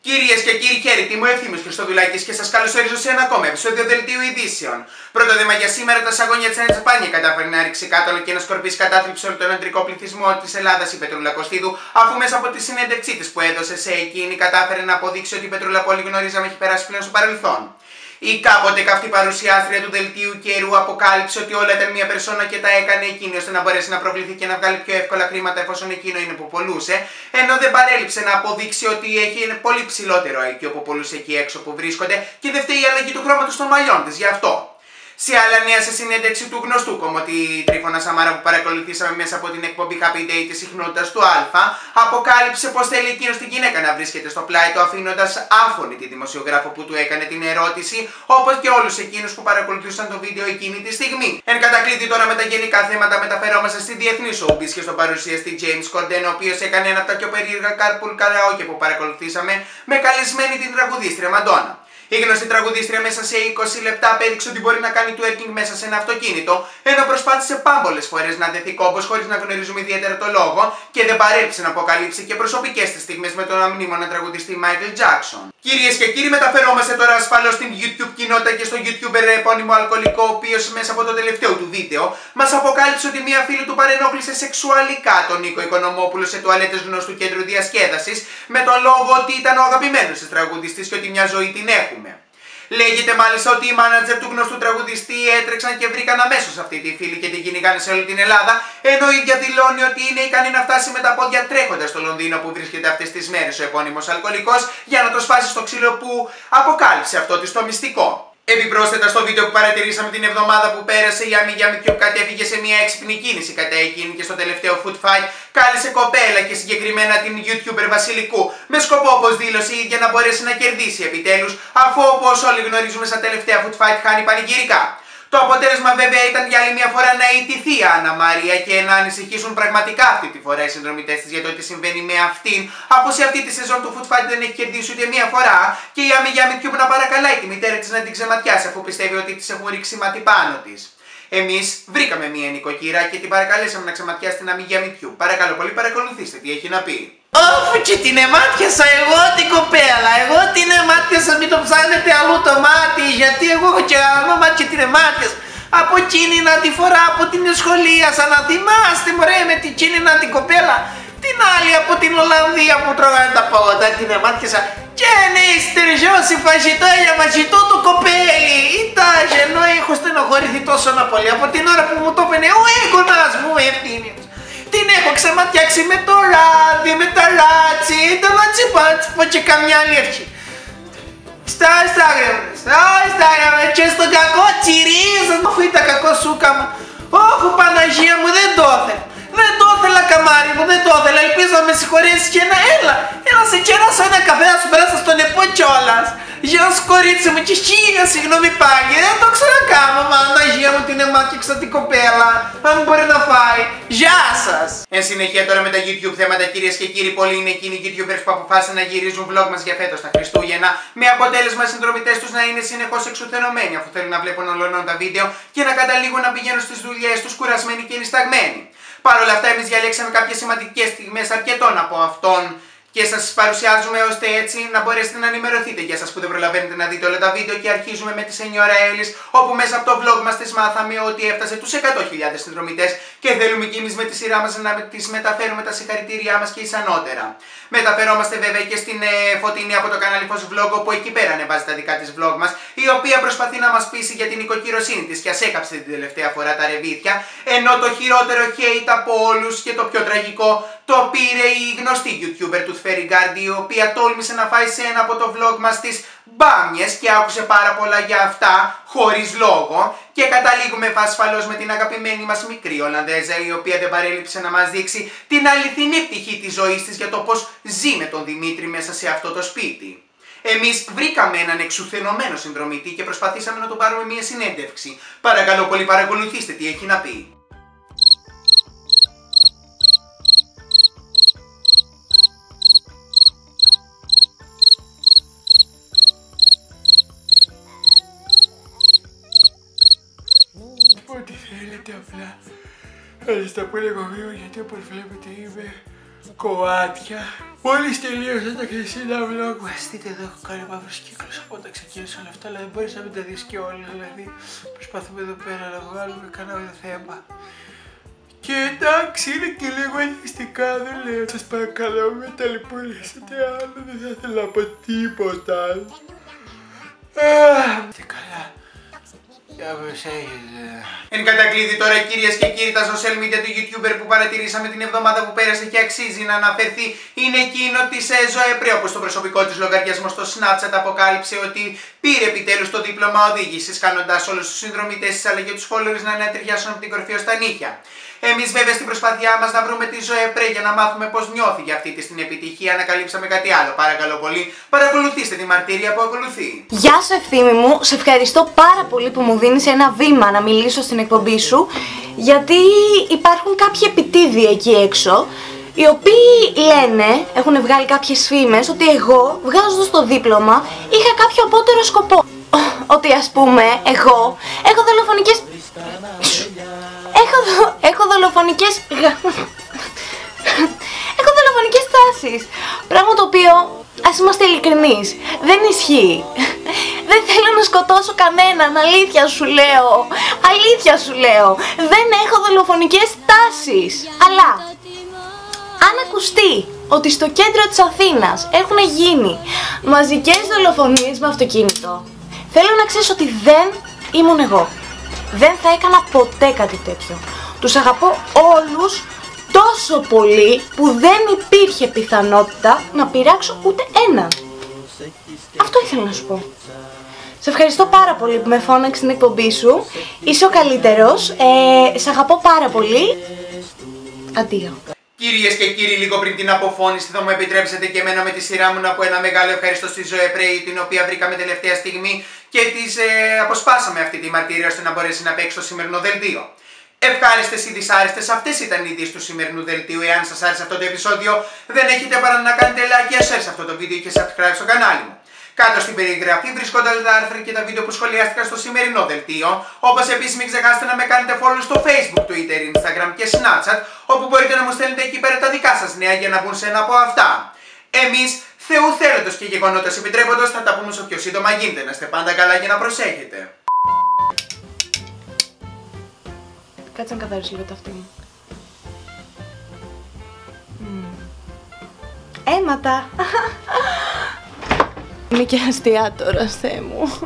Κυρίες και κύριοι, χαίρετε, μου Ευθύμης Χριστοδουλάκης και σας καλωσορίζω σε ένα ακόμα επεισόδιο δελτίου ειδήσεων. Πρώτο θέμα για σήμερα: τα σαγόνια της Άννης Τζαπάνια κατάφερε να ρίξει κάτω και να σκορπίσει κατάθλιψη όλο τον αντρικό πληθυσμό της Ελλάδας η Πετρούλα Κωστίδου, αφού μέσα από τη συνέντευξή της που έδωσε σε εκείνη κατάφερε να αποδείξει ότι η Πετρούλα που όλοι γνωρίζαμε έχει περάσει πλέον στο παρελθόν. Η κάποτε καυτή παρουσιάστρια του δελτίου καιρού αποκάλυψε ότι όλα ήταν μία περσόνα και τα έκανε εκείνη ώστε να μπορέσει να προβληθεί και να βγάλει πιο εύκολα χρήματα εφόσον εκείνο είναι που πολλούσε, ενώ δεν παρέλειψε να αποδείξει ότι έχει ένα πολύ ψηλότερο IQ από πολλούς εκεί έξω που βρίσκονται και δεν φταίει η αλλαγή του χρώματος των μαλλιών της γι' αυτό. Σε άλλα νέα, σε συνέντευξη του γνωστού κομμωτή Τρίφωνα Σαμάρα που παρακολουθήσαμε μέσα από την εκπομπή Happy Day της συχνότητας του Α, αποκάλυψε πως θέλει εκείνος την γυναίκα να βρίσκεται στο πλάι του, αφήνοντας άφωνη τη δημοσιογράφο που του έκανε την ερώτηση, όπως και όλους εκείνους που παρακολουθούσαν το βίντεο εκείνη τη στιγμή. Εν κατακλείδη τώρα με τα γενικά θέματα, μεταφερόμαστε στη διεθνή showbiz και στον παρουσιαστή James Corden, ο οποίος έκανε ένα από τα πιο περίεργα carpool karaoke που παρακολουθήσαμε, με καλεσμένη την τραγουδίστρια Μαντόνα. Η γνωστή τραγουδίστρια μέσα σε 20 λεπτά απέδειξε ότι μπορεί να κάνει twerking μέσα σε ένα αυτοκίνητο, ενώ προσπάθησε πάμπολες φορές να δεθεί κόμπος χωρίς να γνωρίζουμε ιδιαίτερα το λόγο και δεν παρέλειψε να αποκαλύψει και προσωπικές της στιγμές με τον αμνήμονα τραγουδιστή Michael Jackson. Κυρίες και κύριοι, μεταφερόμαστε τώρα ασφαλώς στην YouTube κοινότητα και στο YouTuber επώνυμο αλκοολικό, ο οποίος μέσα από το τελευταίο του βίντεο μας αποκάλυψε ότι μία φίλη του παρενόχλησε σεξουαλικά τον Νίκο Οικονομόπουλο σε τουαλέτες γνωστού κέντρου διασκέδασης, με τον λόγο ότι ήταν ο αγαπημένος της τραγουδιστής και ότι μια ζωή την έχουμε. Λέγεται μάλιστα ότι οι μάνατζερ του γνωστού τραγουδιστή έτρεξαν και βρήκαν αμέσως αυτή τη φίλη και την κυνηγάνε σε όλη την Ελλάδα, ενώ η ίδια δηλώνει ότι είναι ικανή να φτάσει με τα πόδια τρέχοντας στο Λονδίνο που βρίσκεται αυτές τις μέρες ο επώνυμος αλκοολικός για να το σπάσει στο ξύλο που αποκάλυψε αυτό της το μυστικό. Επιπρόσθετα, στο βίντεο που παρατηρήσαμε την εβδομάδα που πέρασε, η Άμι Γιάμιτιουμπ κατέφυγε σε μια έξυπνη κίνηση κατά εκείνη και στο τελευταίο food fight κάλεσε κοπέλα και συγκεκριμένα την YouTuber Βασιλικού, με σκοπό, όπως δήλωσε η ίδια, να μπορέσει να κερδίσει επιτέλους, αφού όπως όλοι γνωρίζουμε στα τελευταία food fight χάνει πανηγυρικά. Το αποτέλεσμα βέβαια ήταν για άλλη μια φορά να ιτηθεί η Άννα Μαρία και να ανησυχήσουν πραγματικά αυτή τη φορά οι συνδρομητές της για το τι συμβαίνει με αυτήν, αφού σε αυτή τη σεζόν του Food Fight δεν έχει κερδίσει ούτε μία φορά και η Άμι Γιάμιτιουμπ να παρακαλάει τη μητέρα της να την ξεματιάσει αφού πιστεύει ότι της έχουν ρίξει μάτι πάνω της. Εμείς βρήκαμε μία νοικοκύρα και την παρακαλέσαμε να ξεματιάσει την Άμι Γιάμιτιουμπ. Παρακαλώ πολύ, παρακολουθήστε τι έχει να πει. Όφου και την εμάτιασα εγώ την κοπέλα, εγώ την εμάτιασα, μην το ψάχνετε αλλού το μάτι, γιατί εγώ έχω και άλλο μάτι και την εμάτιασα. Από εκείνη να τη φορά από την σχολεία, σαν να θυμάστε μωρέ με την εκείνη την κοπέλα, την άλλη από την Ολλανδία που τρώγανε τα πόδα, την εμάτιασα. Και ναι, στεριώσει φαγητό για φαγητό του κοπέλι, ήταγε, ενώ έχω στενοχωρηθεί τόσο πολύ από την ώρα που μου το έπαινε ο έγγονας μου Ευθύμιος. Την έχω ξεματιάξει με το ράδι, με τα ράτσι, το λατσιπάτσι, πω και καμιά άλλη ευχή. Στα Instagram, και στον κακό τσιρίζα, αφού ήταν κακό σούκα μου. Όχου Παναγία μου, δεν το ήθελα. Δεν το ήθελα καμάρι μου, δεν το ήθελα. Ελπίζω να με συγχωρέσεις και έλα σε κεράσω ένα καφέ να σου περάσω στον επό κιόλας. Γεια σου κορίτσι μου και χίλια συγγνώμη πάλι, δεν το ξανακάνω, Παναγία μου την εμάτιαξα την κοπέλα, αν μπορεί να φάει. Γεια σας! Εν συνεχεία τώρα με τα YouTube θέματα, κυρίες και κύριοι, πολλοί είναι εκείνοι οι YouTubers που αποφάσισαν να γυρίζουν vlog μας για φέτος τα Χριστούγεννα, με αποτέλεσμα οι συνδρομητές τους να είναι συνεχώς εξουθενωμένοι αφού θέλουν να βλέπουν ολονών τα βίντεο και να καταλήγουν να πηγαίνουν στις δουλειές τους κουρασμένοι και νησταγμένοι. Παρ' όλα αυτά, εμείς διαλέξαμε κάποιες σημαντικές στιγμές αρκετών από αυτών και σας παρουσιάζουμε ώστε έτσι να μπορέσετε να ενημερωθείτε για σας που δεν προλαβαίνετε να δείτε όλα τα βίντεο. Και αρχίζουμε με τη Σενιόρα Έλλης, όπου μέσα από το vlog μας της μάθαμε ότι έφτασε τους 100.000 συνδρομητές και θέλουμε κι εμείς με τη σειρά μας να τις μεταφέρουμε τα συγχαρητήριά μας και ισανότερα. Μεταφερόμαστε βέβαια και στην Φωτεινή από το κανάλι Φως Vlog, όπου εκεί πέρα ανεβάζει τα δικά της vlog μας, η οποία προσπαθεί να μας πείσει για την οικοκυροσύνη της και ας έκαψε την τελευταία φορά τα ρεβίθια, ενώ το χειρότερο hate από όλους και το πιο τραγικό το πήρε η γνωστή YouTuber του Φερικάρντι, η οποία τόλμησε να φάει σε ένα από το vlog μας τις μπάμιες και άκουσε πάρα πολλά για αυτά χωρίς λόγο. Και καταλήγουμε ασφαλώς με την αγαπημένη μας μικρή Ολλανδέζα, η οποία δεν παρέλειψε να μας δείξει την αληθινή πτυχή της ζωής της για το πώς ζει με τον Δημήτρη μέσα σε αυτό το σπίτι. Εμείς βρήκαμε έναν εξουθενωμένο συνδρομητή και προσπαθήσαμε να του πάρουμε μια συνέντευξη. Παρακαλώ πολύ, παρακολουθήστε τι έχει να πει. Ό,τι θέλετε απλά. Ευχαριστώ πολύ εγώ γιατί όπως βλέπετε είμαι κομμάτια. Μόλις τελείωσα τα χρυσίνα vlog. Δείτε εδώ έχω κάνει μαύρους κύκλους από όταν ξεκίνησα όλα αυτά, αλλά δεν μπορείς να μην τα δεις και όλα. Δηλαδή προσπαθούμε εδώ πέρα να βγάλουμε κανένα θέμα. Και εντάξει, είναι και λίγο ελιστικά, δεν λέω. Σας παρακαλώ, μην ταλαιπωρήσετε άλλο, δεν θα ήθελα να πω τίποτα. Τι καλά. Εν κατακλείδη τώρα, κυρίες και κύριοι, τα social media του YouTuber που παρατηρήσαμε την εβδομάδα που πέρασε και αξίζει να αναφερθεί είναι εκείνο της Ζωέ Πρέ, όπως στο προσωπικό της λογαριασμό στο Snapchat αποκάλυψε ότι πήρε επιτέλους το δίπλωμα οδήγησης, κάνοντας όλους τους συνδρομητές της αλλά και τους followers να ανατριχιάσουν από την κορφή ως τα νύχια. Εμείς βέβαια στην προσπάθειά μας να βρούμε τη Ζωέ Πρέ για να μάθουμε πώς νιώθει για αυτή της την επιτυχία, ανακαλύψαμε κάτι άλλο. Παρακαλώ πολύ, παρακολουθήστε τη μαρτύρια που ακολουθεί. Γεια σου ευθύμη μου, σε ευχαριστώ πάρα πολύ που μου δίνεις ένα βήμα να μιλήσω στην εκπομπή σου, γιατί υπάρχουν κάποιοι επιτίδιοι εκεί έξω, οι οποίοι λένε, έχουν βγάλει κάποιες φήμες, ότι εγώ βγάζοντας το δίπλωμα είχα κάποιο απότερο σκοπό. Ότι ας πούμε, εγώ έχω δολοφονικές... Έχω δολοφονικές τάσεις. Πράγμα το οποίο, ας είμαστε ειλικρινείς, δεν ισχύει. Δεν θέλω να σκοτώσω κανέναν, αλήθεια σου λέω. Αλήθεια σου λέω. Δεν έχω δολοφονικές τάσεις. Αλλά, αν ακουστεί ότι στο κέντρο της Αθήνας έχουν γίνει μαζικές δολοφονίες με αυτοκίνητο, θέλω να ξέρεις ότι δεν ήμουν εγώ. Δεν θα έκανα ποτέ κάτι τέτοιο. Τους αγαπώ όλους τόσο πολύ που δεν υπήρχε πιθανότητα να πειράξω ούτε έναν. Αυτό ήθελα να σου πω. Σε ευχαριστώ πάρα πολύ που με φώναξες στην εκπομπή σου. Είσαι ο καλύτερος. Σε αγαπώ πάρα πολύ. Αντίο. Κυρίες και κύριοι, λίγο πριν την αποφώνηση, θα μου επιτρέψετε και εμένα με τη σειρά μου να πω ένα μεγάλο ευχαριστώ στη Ζωέ Πρέ, την οποία βρήκαμε τελευταία στιγμή και της αποσπάσαμε αυτή τη μαρτυρία ώστε να μπορέσει να παίξει στο σημερινό δελτίο. Ευχάριστες ή δυσάρεστες, αυτές ήταν οι ειδήσεις του σημερινού δελτίου. Εάν σας άρεσε αυτό το επεισόδιο, δεν έχετε παρά να κάνετε like και share σε αυτό το βίντεο και subscribe στο κανάλι μου. Κάτω στην περιγραφή βρίσκονται τα άρθρα και τα βίντεο που σχολιάστηκαν στο σημερινό δελτίο, όπως επίσης μην ξεχάσετε να με κάνετε follow στο Facebook, Twitter, Instagram και Snapchat, όπου μπορείτε να μου στέλνετε εκεί πέρα τα δικά σας νέα για να μπουν σε ένα από αυτά. Εμείς, Θεού θέλοντος και γεγονότας επιτρέποντος, θα τα πούμε όσο πιο σύντομα γίνεται. Να είστε πάντα καλά και να προσέχετε. Κάτσε να καθαρίσω λίγο το αυτί μου. Αίματα! Είμαι και αστιάτορας, Θεέ μου.